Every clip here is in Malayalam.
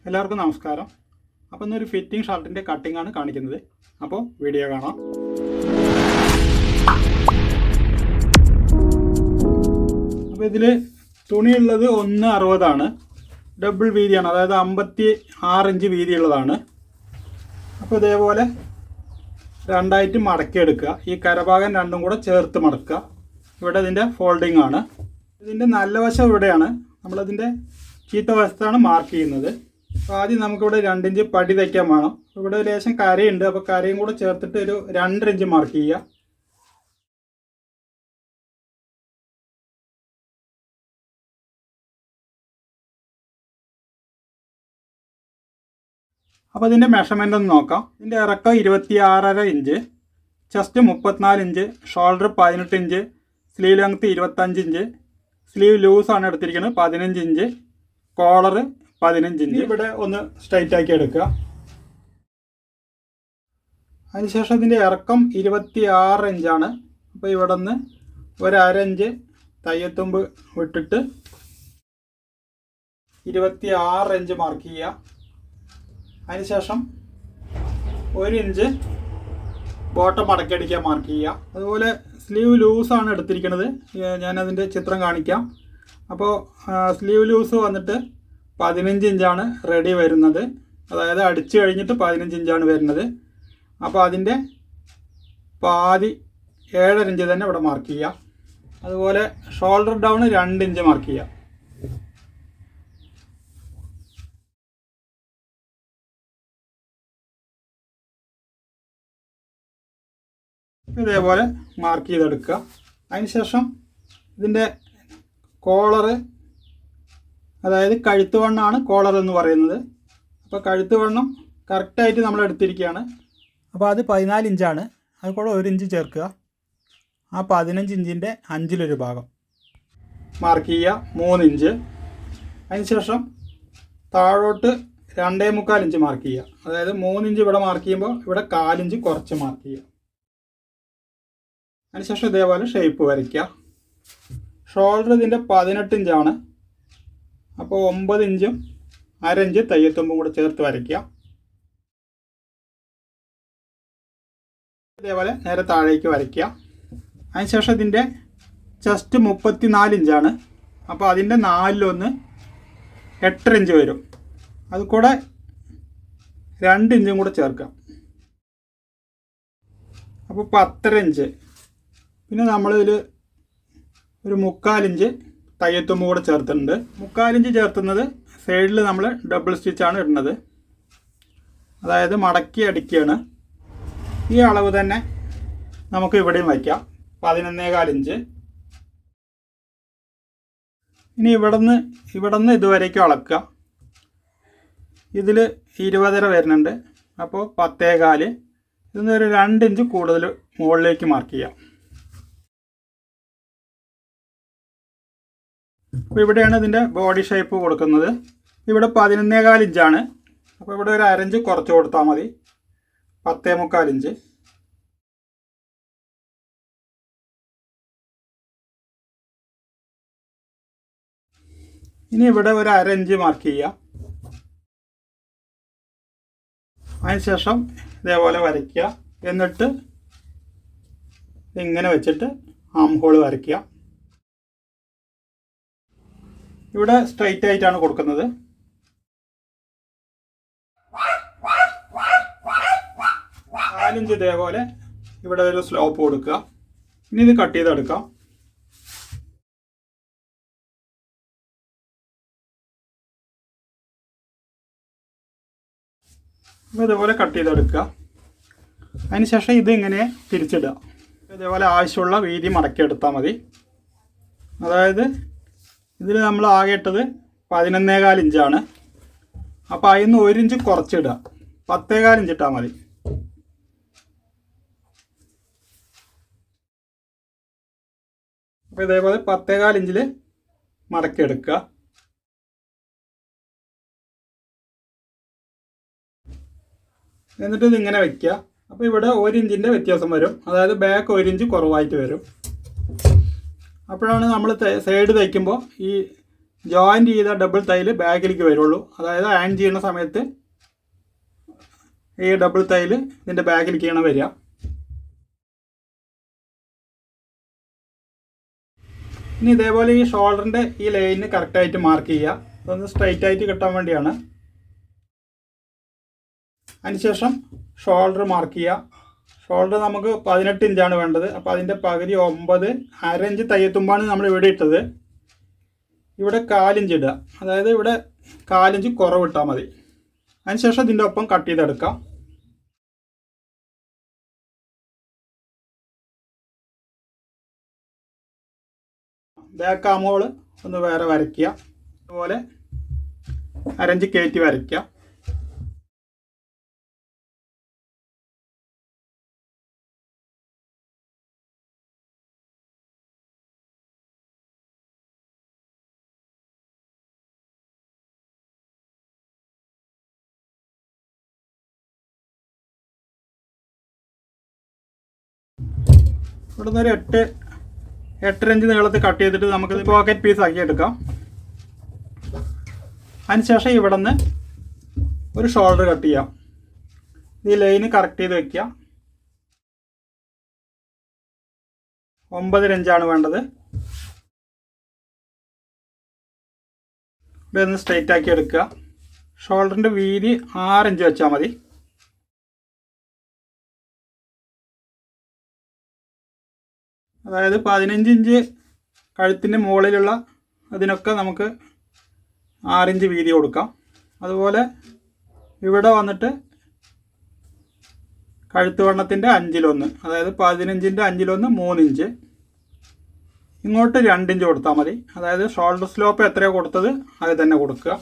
എല്ലാവർക്കും നമസ്കാരം. അപ്പോൾ ഇന്നൊരു ഫിറ്റിംഗ് ഷർട്ടിൻ്റെ കട്ടിംഗ് ആണ് കാണിക്കുന്നത്. അപ്പോൾ വീഡിയോ കാണാം. അപ്പോൾ ഇതിൽ തുണിയുള്ളത് 1,60 ഡബിൾ വീതിയാണ്, അതായത് 56 ഇഞ്ച് വീതിയുള്ളതാണ്. അപ്പോൾ ഇതേപോലെ രണ്ടായിട്ട് മടക്കിയെടുക്കുക. ഈ കരഭാഗം രണ്ടും കൂടെ ചേർത്ത് മടക്കുക. ഇവിടെ ഇതിൻ്റെ ഫോൾഡിംഗ് ആണ്. ഇതിൻ്റെ നല്ല വശം ഇവിടെയാണ്, നമ്മളതിൻ്റെ ചീത്ത വശത്താണ് മാർക്ക് ചെയ്യുന്നത്. അപ്പോൾ ആദ്യം നമുക്കിവിടെ 2 ഇഞ്ച് പടി തയ്ക്കാൻ വേണം. ഇവിടെ ലേശം കരയുണ്ട്, അപ്പോൾ കരയും കൂടെ ചേർത്തിട്ട് ഒരു 2.5 ഇഞ്ച് മാർക്ക് ചെയ്യുക. അപ്പോൾ ഇതിൻ്റെ മെഷർമെൻ്റ് ഒന്ന് നോക്കാം. ഇതിൻ്റെ ഇറക്കം 26.5 inch, chest 34 inch, shoulder 18 inch, sleeve length 25 inch, sleeve ലൂസാണ് എടുത്തിരിക്കുന്നത് 15 ഇഞ്ച്, കോളർ 15 ഇഞ്ച്. ഇവിടെ ഒന്ന് സ്ട്രൈറ്റ് ആക്കി എടുക്കുക. അതിനുശേഷം ഇതിൻ്റെ ഇറക്കം 26 ഇഞ്ചാണ്. അപ്പോൾ ഇവിടെ നിന്ന് 1/2 ഇഞ്ച് തയ്യത്തുമ്പ് വിട്ടിട്ട് 26 ഇഞ്ച് മാർക്ക് ചെയ്യുക. അതിനുശേഷം 1 ഇഞ്ച് ബോട്ടം മടക്കിയടിക്കാൻ മാർക്ക് ചെയ്യുക. അതുപോലെ സ്ലീവ് ലൂസാണ് എടുത്തിരിക്കുന്നത്, ഞാനതിൻ്റെ ചിത്രം കാണിക്കാം. അപ്പോൾ സ്ലീവ് ലൂസ് വന്നിട്ട് 15 ഇഞ്ചാണ് റെഡി വരുന്നത്, അതായത് അടിച്ചു കഴിഞ്ഞിട്ട് 15 ഇഞ്ചാണ് വരുന്നത്. അപ്പോൾ അതിൻ്റെ പാതി 7.5 ഇഞ്ച് തന്നെ ഇവിടെ മാർക്ക് ചെയ്യുക. അതുപോലെ ഷോൾഡർ ഡൗൺ 2 ഇഞ്ച് മാർക്ക് ചെയ്യുക. ഇതേപോലെ മാർക്ക് ചെയ്തെടുക്കുക. അതിനുശേഷം ഇതിൻ്റെ കോളറ്, അതായത് കഴുത്ത് വണ്ണമാണ് കോളർ എന്ന് പറയുന്നത്. അപ്പോൾ കഴുത്ത് വണ്ണം കറക്റ്റായിട്ട് നമ്മൾ എടുത്തിരിക്കുകയാണ്. അപ്പോൾ അത് 14 ഇഞ്ചാണ്, അത് കൂടെ 1 ഇഞ്ച് ചേർക്കുക. ആ 15 ഇഞ്ചിൻ്റെ 1/5 ഭാഗം മാർക്ക് ചെയ്യുക, 3 ഇഞ്ച്. അതിനുശേഷം താഴോട്ട് 2.25 ഇഞ്ച് മാർക്ക് ചെയ്യുക. അതായത് 3 ഇഞ്ച് ഇവിടെ മാർക്ക് ചെയ്യുമ്പോൾ ഇവിടെ 4 ഇഞ്ച് കുറച്ച് മാർക്ക് ചെയ്യുക. അതിനുശേഷം ഇതേപോലെ ഷേപ്പ് വരയ്ക്കുക. ഷോൾഡർ ഇതിൻ്റെ 18 ഇഞ്ചാണ്, അപ്പോൾ 9 ഇഞ്ചും 1/2 ഇഞ്ച് തയ്യത്തുമ്പും കൂടെ ചേർത്ത് വരയ്ക്കുക. ഇതേപോലെ നേരെ താഴേക്ക് വരയ്ക്കുക. അതിനുശേഷം ഇതിൻ്റെ ചെസ്റ്റ് 34 ഇഞ്ചാണ്, അപ്പോൾ അതിൻ്റെ 4/1 8 ഇഞ്ച് വരും. അത് കൂടെ 2 ഇഞ്ചും കൂടെ ചേർക്കാം, അപ്പോൾ 10.5 ഇഞ്ച്. പിന്നെ നമ്മളിതിൽ ഒരു 3/4 ഇഞ്ച് തയ്യത്തുമ്പ് കൂടെ ചേർത്തിട്ടുണ്ട്. 3/4 ഇഞ്ച് ചേർത്തുന്നത് സൈഡിൽ നമ്മൾ ഡബിൾ സ്റ്റിച്ചാണ് ഇടുന്നത്, അതായത് മടക്കി അടിക്കുകയാണ്. ഈ അളവ് തന്നെ നമുക്ക് ഇവിടെയും വയ്ക്കാം, 11.25 ഇഞ്ച്. ഇനി ഇവിടുന്ന് ഇതുവരേക്കും അളക്കുക. ഇതിൽ 20.5 വരുന്നുണ്ട്, അപ്പോൾ 10.25. ഇതിൽ ഒരു 2 ഇഞ്ച് കൂടുതൽ മുകളിലേക്ക് മാർക്ക് ചെയ്യാം. അപ്പോൾ ഇവിടെയാണ് ഇതിൻ്റെ ബോഡി ഷേപ്പ് കൊടുക്കുന്നത്. ഇവിടെ 11.25 ഇഞ്ചാണ്, അപ്പോൾ ഇവിടെ ഒരു 1/2 ഇഞ്ച് കുറച്ച് കൊടുത്താൽ മതി, 10.25 ഇഞ്ച്. ഇനി ഇവിടെ ഒരു 1/2 ഇഞ്ച് മാർക്ക് ചെയ്യുക. അതിനുശേഷം ഇതേപോലെ വരയ്ക്കുക. എന്നിട്ട് ഇങ്ങനെ വെച്ചിട്ട് ആം ഹോൾ വരയ്ക്കുക. ഇവിടെ സ്ട്രൈറ്റ് ആയിട്ടാണ് കൊടുക്കുന്നത്. നാലിഞ്ച് ഇതേപോലെ ഇവിടെ ഒരു സ്ലോപ്പ് കൊടുക്കുക. ഇനി ഇത് കട്ട് ചെയ്തെടുക്കാം. അപ്പോൾ ഇതേപോലെ കട്ട് ചെയ്തെടുക്കുക. അതിനുശേഷം ഇത് ഇങ്ങനെ തിരിച്ചിടുക. ഇതേപോലെ ആവശ്യമുള്ള വീതി മടക്കിയെടുത്താൽ മതി. അതായത് ഇതിൽ നമ്മൾ ആകെ ഇട്ടത് 11.25 ഇഞ്ചാണ്, അപ്പോൾ അതിൽ നിന്ന് 1 ഇഞ്ച് കുറച്ചിടുക, 10.25 ഇഞ്ച് ഇട്ടാൽ മതി. അപ്പോൾ ഇതേപോലെ 10.25 ഇഞ്ചിൽ മടക്കിയെടുക്കുക. എന്നിട്ട് ഇതിങ്ങനെ വയ്ക്കുക. അപ്പോൾ ഇവിടെ 1 ഇഞ്ചിൻ്റെ വ്യത്യാസം വരും, അതായത് ബാക്ക് 1 ഇഞ്ച് കുറവായിട്ട് വരും. അപ്പോഴാണ് നമ്മൾ സൈഡ് തയ്ക്കുമ്പോൾ ഈ ജോയിൻറ്റ് ചെയ്ത ഡബിൾ തയ്യൽ ബാക്കിലേക്ക് വരുള്ളൂ. അതായത് അയൺ ചെയ്യുന്ന സമയത്ത് ഈ ഡബിൾ തയ്യൽ ഇതിൻ്റെ ബാക്കിലേക്കാണ് വരിക. ഇനി ഇതേപോലെ ഈ ഷോൾഡറിൻ്റെ ഈ ലൈനിന് കറക്റ്റായിട്ട് മാർക്ക് ചെയ്യുക. അതൊന്ന് സ്ട്രൈറ്റ് ആയിട്ട് കിട്ടാൻ വേണ്ടിയാണ്. അതിനുശേഷം ഷോൾഡർ മാർക്ക് ചെയ്യുക. ഷോൾഡർ നമുക്ക് 18 ഇഞ്ചാണ് വേണ്ടത്. അപ്പോൾ അതിൻ്റെ പകുതി 9, അര ഇഞ്ച് തയ്യത്തുമ്പാണ് നമ്മൾ ഇവിടെ ഇട്ടത്. ഇവിടെ 4 ഇഞ്ച് ഇടുക. അതായത് ഇവിടെ 4 ഇഞ്ച് കുറവിട്ടാൽ മതി. അതിനുശേഷം ഇതിൻ്റെ ഒപ്പം കട്ട് ചെയ്തെടുക്കാം. ബാക്ക് ആം ഹോൾ ഒന്ന് വേറെ വരയ്ക്കുക. അതുപോലെ അരഞ്ച് കയറ്റി വരയ്ക്കുക. ഇവിടെ നിന്ന് ഒരു 8.5 ഇഞ്ച് നീളത്തിൽ കട്ട് ചെയ്തിട്ട് നമുക്ക് പോക്കറ്റ് പീസ് ആക്കി എടുക്കാം. അതിനുശേഷം ഇവിടെ നിന്ന് ഒരു ഷോൾഡർ കട്ട് ചെയ്യാം. ഈ ലൈന് കറക്റ്റ് ചെയ്ത് വെക്കുക. 9 ഇഞ്ചാണ് വേണ്ടത്. ഇവിടെ നിന്ന് സ്ട്രെയിറ്റ് ആക്കി എടുക്കുക. ഷോൾഡറിൻ്റെ വീതി 6 ഇഞ്ച് വെച്ചാൽ മതി. അതായത് 15 ഇഞ്ച് കഴുത്തിൻ്റെ മുകളിലുള്ള അതിനൊക്കെ നമുക്ക് 6 ഇഞ്ച് വീതി കൊടുക്കാം. അതുപോലെ ഇവിടെ വന്നിട്ട് കഴുത്ത് വണ്ണത്തിൻ്റെ 5/1, അതായത് 15-ൻ്റെ 5/1 3 ഇഞ്ച്. ഇങ്ങോട്ട് 2 ഇഞ്ച് കൊടുത്താൽ മതി. അതായത് ഷോൾഡർ സ്ലോപ്പ് എത്രയോ കൊടുത്തത് അത് തന്നെ കൊടുക്കുക.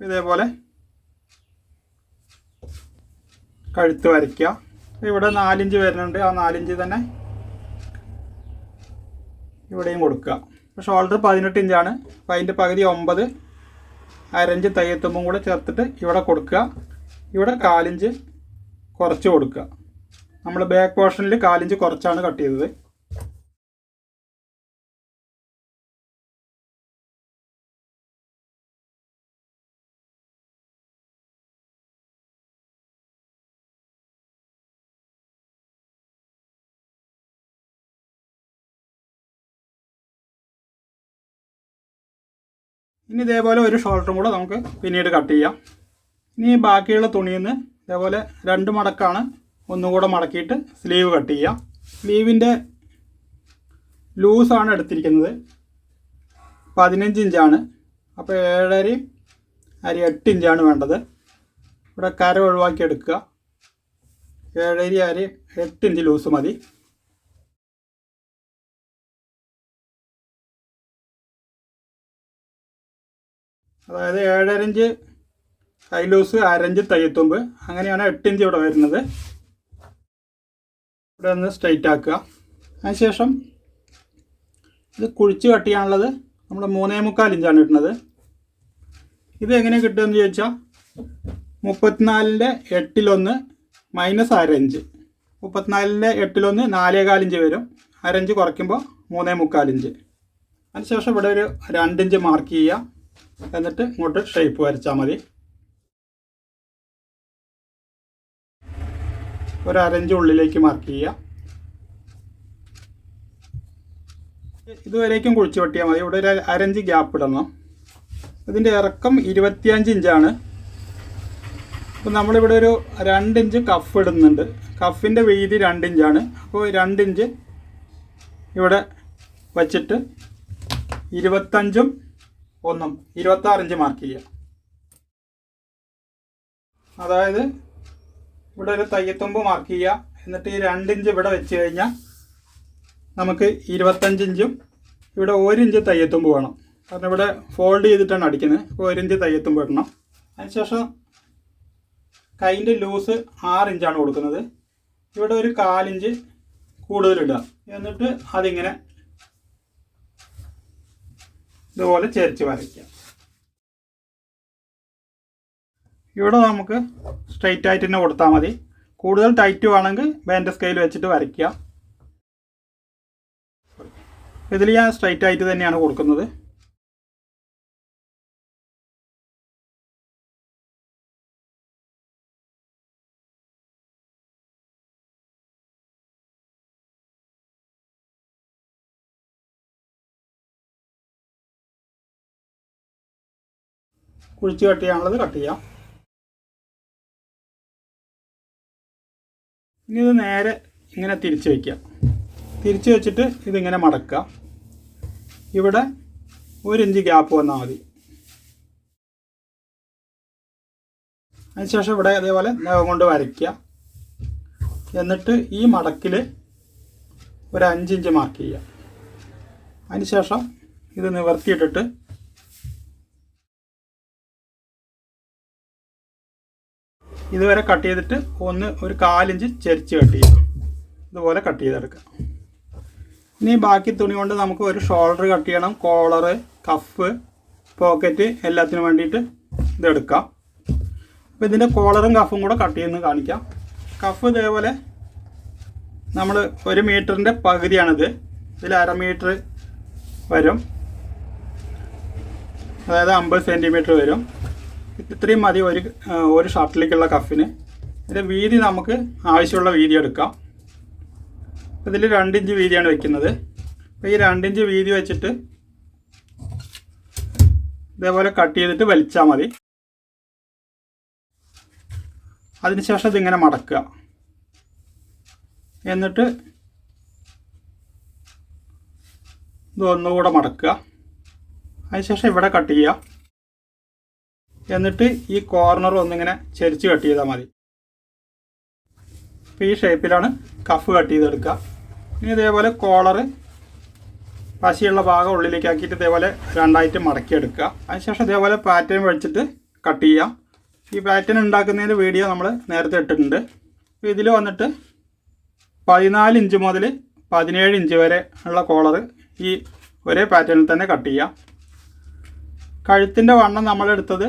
ഇതേപോലെ കഴുത്ത് വരയ്ക്കുക. ഇവിടെ 4 ഇഞ്ച് വരുന്നുണ്ട്. ആ 4 ഇഞ്ച് തന്നെ ഇവിടെയും കൊടുക്കുക. ഇപ്പോൾ ഷോൾഡർ 18 ഇഞ്ചാണ്. അപ്പോൾ അതിൻ്റെ പകുതി 9, അരഞ്ച് തയ്യത്തുമ്പും കൂടെ ചേർത്തിട്ട് ഇവിടെ കൊടുക്കുക. ഇവിടെ 4 ഇഞ്ച് കുറച്ച് കൊടുക്കുക. നമ്മൾ ബാക്ക് പോർഷനിൽ 4 ഇഞ്ച് കുറച്ചാണ് കട്ട് ചെയ്തത്. ഇനി ഇതേപോലെ ഒരു ഷോൾഡറും കൂടെ നമുക്ക് പിന്നീട് കട്ട് ചെയ്യാം. ഇനി ബാക്കിയുള്ള തുണിയിൽ നിന്ന് ഇതേപോലെ 2 മടക്കാണ്. ഒന്നുകൂടെ മടക്കിയിട്ട് സ്ലീവ് കട്ട് ചെയ്യാം. സ്ലീവിൻ്റെ ലൂസാണ് എടുത്തിരിക്കുന്നത്. 15 ഇഞ്ചാണ്. അപ്പോൾ 7.5 അരി 8 ഇഞ്ചാണ് വേണ്ടത്. ഇവിടെ കര ഒഴിവാക്കി എടുക്കുക. 7.5 അരി 8 ഇഞ്ച് ലൂസ് മതി. അതായത് 7.5 ഇഞ്ച് കൈ ലൂസ്, 1/2 ഇഞ്ച് തയ്യത്തുമ്പ്, അങ്ങനെയാണ് 8 ഇഞ്ച് ഇവിടെ വരുന്നത്. ഇവിടെ ഒന്ന് സ്ട്രൈറ്റ് ആക്കുക. അതിനുശേഷം ഇത് കുഴിച്ച് കട്ട് ചെയ്യാനുള്ളത് നമ്മൾ 3.25 ഇഞ്ചാണ് ഇടുന്നത്. ഇത് എങ്ങനെ കിട്ടുമെന്ന് ചോദിച്ചാൽ 34-ൻ്റെ 8/1 മൈനസ് 1/2 ഇഞ്ച്. 34-ൻ്റെ 8/1 4.25 ഇഞ്ച് വരും. 1/2 ഇഞ്ച് കുറയ്ക്കുമ്പോൾ 3.25 ഇഞ്ച്. അതിനുശേഷം ഇവിടെ ഒരു 2 ഇഞ്ച് മാർക്ക് ചെയ്യുക. എന്നിട്ട് ഇങ്ങോട്ട് ഷേപ്പ് വരച്ചാൽ മതി. ഒരു 1/2 ഇഞ്ച് ഉള്ളിലേക്ക് മാർക്ക് ചെയ്യുക. ഇതുവരേക്കും കുഴിച്ച് വെട്ടിയാൽ മതി. ഇവിടെ ഒരു 1/2 ഇഞ്ച് ഗ്യാപ്പ് ഇടണം. ഇതിൻ്റെ ഇറക്കം 25 ഇഞ്ചാണ്. അപ്പോൾ നമ്മളിവിടെ ഒരു 2 ഇഞ്ച് കഫ് ഇടുന്നുണ്ട്. കഫിൻ്റെ വീതി 2 ഇഞ്ചാണ്. അപ്പോൾ 2 ഇഞ്ച് ഇവിടെ വച്ചിട്ട് 25-ഉം 1-ഉം 26 ഇഞ്ച് മാർക്ക് ചെയ്യുക. അതായത് ഇവിടെ ഒരു തയ്യത്തുമ്പ് മാർക്ക് ചെയ്യുക. എന്നിട്ട് ഈ 2 ഇഞ്ച് ഇവിടെ വെച്ച് കഴിഞ്ഞാൽ നമുക്ക് 25 ഇഞ്ചും ഇവിടെ 1 ഇഞ്ച് തയ്യത്തുമ്പ് വേണം. കാരണം ഇവിടെ ഫോൾഡ് ചെയ്തിട്ടാണ് അടിക്കുന്നത്. അപ്പോൾ 1 ഇഞ്ച് തയ്യത്തുമ്പ് ഇടണം. അതിനുശേഷം കൈൻ്റെ ലൂസ് 6 ഇഞ്ചാണ് കൊടുക്കുന്നത്. ഇവിടെ ഒരു 4 ഇഞ്ച് കൂടുതലിടുക. എന്നിട്ട് അതിങ്ങനെ ഇതുപോലെ ചേർച്ച് വരയ്ക്കുക. ഇവിടെ നമുക്ക് സ്ട്രെയിറ്റ് ആയിട്ട് തന്നെ കൊടുത്താൽ മതി. കൂടുതൽ ടൈറ്റ് വേണമെങ്കിൽ ബാൻഡ് സ്കെയിൽ വെച്ചിട്ട് വരയ്ക്കുക. ഇതിൽ ഞാൻ സ്ട്രൈറ്റ് ആയിട്ട് തന്നെയാണ് കൊടുക്കുന്നത്. കുഴിച്ച് കട്ട് ചെയ്യാനുള്ളത് കട്ട് ചെയ്യാം. ഇനി ഇത് നേരെ ഇങ്ങനെ തിരിച്ച് വയ്ക്കുക. തിരിച്ച് വെച്ചിട്ട് ഇതിങ്ങനെ മടക്കുക. ഇവിടെ 1 ഇഞ്ച് ഗ്യാപ്പ് വന്നാൽ മതി. അതിനുശേഷം ഇവിടെ അതേപോലെ നഖം കൊണ്ട് വരയ്ക്കുക. എന്നിട്ട് ഈ മടക്കിൽ ഒരു 5 ഇഞ്ച് മാർക്ക് ചെയ്യുക. അതിനുശേഷം ഇത് നിവർത്തിയിട്ടിട്ട് ഇതുവരെ കട്ട് ചെയ്തിട്ട് ഒരു 4 ഇഞ്ച് ചെരിച്ച് കട്ട് ചെയ്യുക. ഇതുപോലെ കട്ട് ചെയ്തെടുക്കുക. ഇനി ബാക്കി തുണി കൊണ്ട് നമുക്ക് ഒരു ഷോൾഡർ കട്ട് ചെയ്യണം. കോളറ്, കഫ്, പോക്കറ്റ് എല്ലാത്തിനും വേണ്ടിയിട്ട് ഇതെടുക്കാം. അപ്പോൾ ഇതിൻ്റെ കോളറും കഫും കൂടെ കട്ട് ചെയ്യുന്നത് കാണിക്കാം. കഫ് ഇതേപോലെ നമ്മൾ 1 മീറ്ററിൻ്റെ പകുതിയാണിത്. ഇതിൽ 1/2 മീറ്റർ വരും, അതായത് 50 സെൻറ്റിമീറ്റർ വരും. ഇത്രയും മതി ഒരു ഷർട്ടിലേക്കുള്ള കഫിന്. ഇതിൻ്റെ വീതി നമുക്ക് ആവശ്യമുള്ള വീതി എടുക്കാം. ഇതിൽ 2 ഇഞ്ച് വീതിയാണ് വെക്കുന്നത്. അപ്പോൾ ഈ 2 ഇഞ്ച് വീതി വെച്ചിട്ട് ഇതേപോലെ കട്ട് ചെയ്തിട്ട് വലിച്ചാൽ മതി. അതിനുശേഷം ഇതിങ്ങനെ മടക്കുക. എന്നിട്ട് ഇതൊന്നുകൂടെ മടക്കുക. അതിനുശേഷം ഇവിടെ കട്ട് ചെയ്യുക. എന്നിട്ട് ഈ കോർണർ ഒന്നിങ്ങനെ ചെരിച്ച് കട്ട് ചെയ്താൽ മതി. അപ്പോൾ ഈ ഷേപ്പിലാണ് കഫ് കട്ട് ചെയ്തെടുക്കുക. ഇനി ഇതേപോലെ കോളറ് പശയുള്ള ഭാഗം ഉള്ളിലേക്ക് ആക്കിയിട്ട് ഇതേപോലെ 2ആയിട്ട് മടക്കിയെടുക്കുക. അതിനുശേഷം ഇതേപോലെ പാറ്റേൺ വെച്ചിട്ട് കട്ട് ചെയ്യാം. ഈ പാറ്റേൺ ഉണ്ടാക്കുന്നതിൻ്റെ വീഡിയോ നമ്മൾ നേരത്തെ ഇട്ടിട്ടുണ്ട്. അപ്പോൾ ഇതിൽ വന്നിട്ട് 14 ഇഞ്ച് മുതൽ 17 ഇഞ്ച് വരെ ഉള്ള കോളറ് ഈ ഒരേ പാറ്റേണിൽ തന്നെ കട്ട് ചെയ്യാം. കഴുത്തിൻ്റെ വണ്ണം നമ്മളെടുത്തത്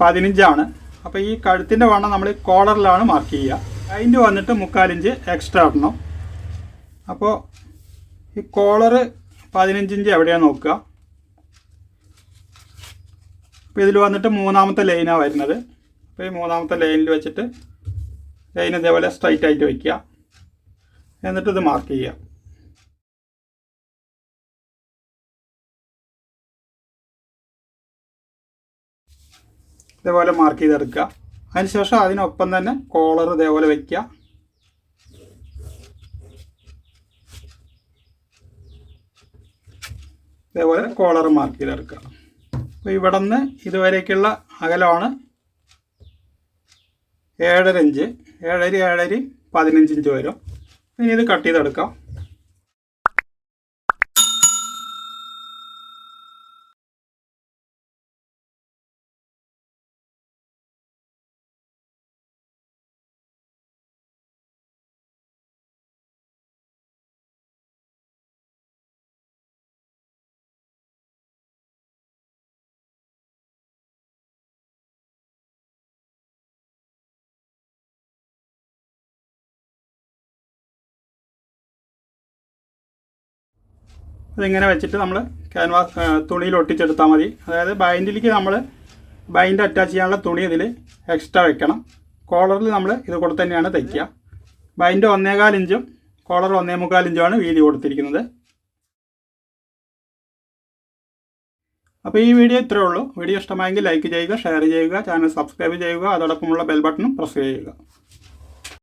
15 ആണ്. അപ്പോൾ ഈ കഴുത്തിൻ്റെ വണ്ണം നമ്മൾ കോളറിലാണ് മാർക്ക് ചെയ്യുക. അതിൻ്റെ വന്നിട്ട് 3/4 ഇഞ്ച് എക്സ്ട്രാ ഇടണം. അപ്പോൾ ഈ കോളറ് 15 ഇഞ്ച് എവിടെയാണ് നോക്കുക. അപ്പോൾ ഇതിൽ വന്നിട്ട് 3ാമത്തെ ലൈനാണ് വരുന്നത്. അപ്പോൾ ഈ 3ാമത്തെ ലൈനിൽ വെച്ചിട്ട് ലൈൻ ഇതേപോലെ സ്ട്രൈറ്റ് ആയിട്ട് വയ്ക്കുക. എന്നിട്ട് ഇത് മാർക്ക് ചെയ്യുക. ഇതേപോലെ മാർക്ക് ചെയ്തെടുക്കുക. അതിനുശേഷം അതിനൊപ്പം തന്നെ കോളർ ഇതേപോലെ വയ്ക്കുക. ഇതേപോലെ കോളർ മാർക്ക് ചെയ്തെടുക്കുക. അപ്പോൾ ഇവിടെ നിന്ന് ഇതുവരേക്കുള്ള അകലമാണ് 7.5 ഇഞ്ച്. 7.5 15 ഇഞ്ച് വരും. ഇനി ഇത് കട്ട് ചെയ്തെടുക്കാം. ഇതിങ്ങനെ വെച്ചിട്ട് നമ്മൾ തുണിയിൽ ഒട്ടിച്ചെടുത്താൽ മതി. അതായത് ബൈൻഡിലേക്ക് നമ്മൾ ബൈൻഡ് അറ്റാച്ച് ചെയ്യാനുള്ള തുണി ഇതിൽ എക്സ്ട്രാ വെക്കണം. കോളറിൽ നമ്മൾ ഇത് കൂടെ തന്നെയാണ് തയ്ക്കുക. ബൈൻഡ് 1.25 ഇഞ്ചും കോളർ 1.25 ഇഞ്ചുമാണ് വീതി കൊടുത്തിരിക്കുന്നത്. അപ്പോൾ ഈ വീഡിയോ ഇത്രയേ ഉള്ളൂ. വീഡിയോ ഇഷ്ടമായെങ്കിൽ ലൈക്ക് ചെയ്യുക, ഷെയർ ചെയ്യുക, ചാനൽ സബ്സ്ക്രൈബ് ചെയ്യുക, അതോടൊപ്പമുള്ള ബെൽ ബട്ടണും പ്രസ് ചെയ്യുക.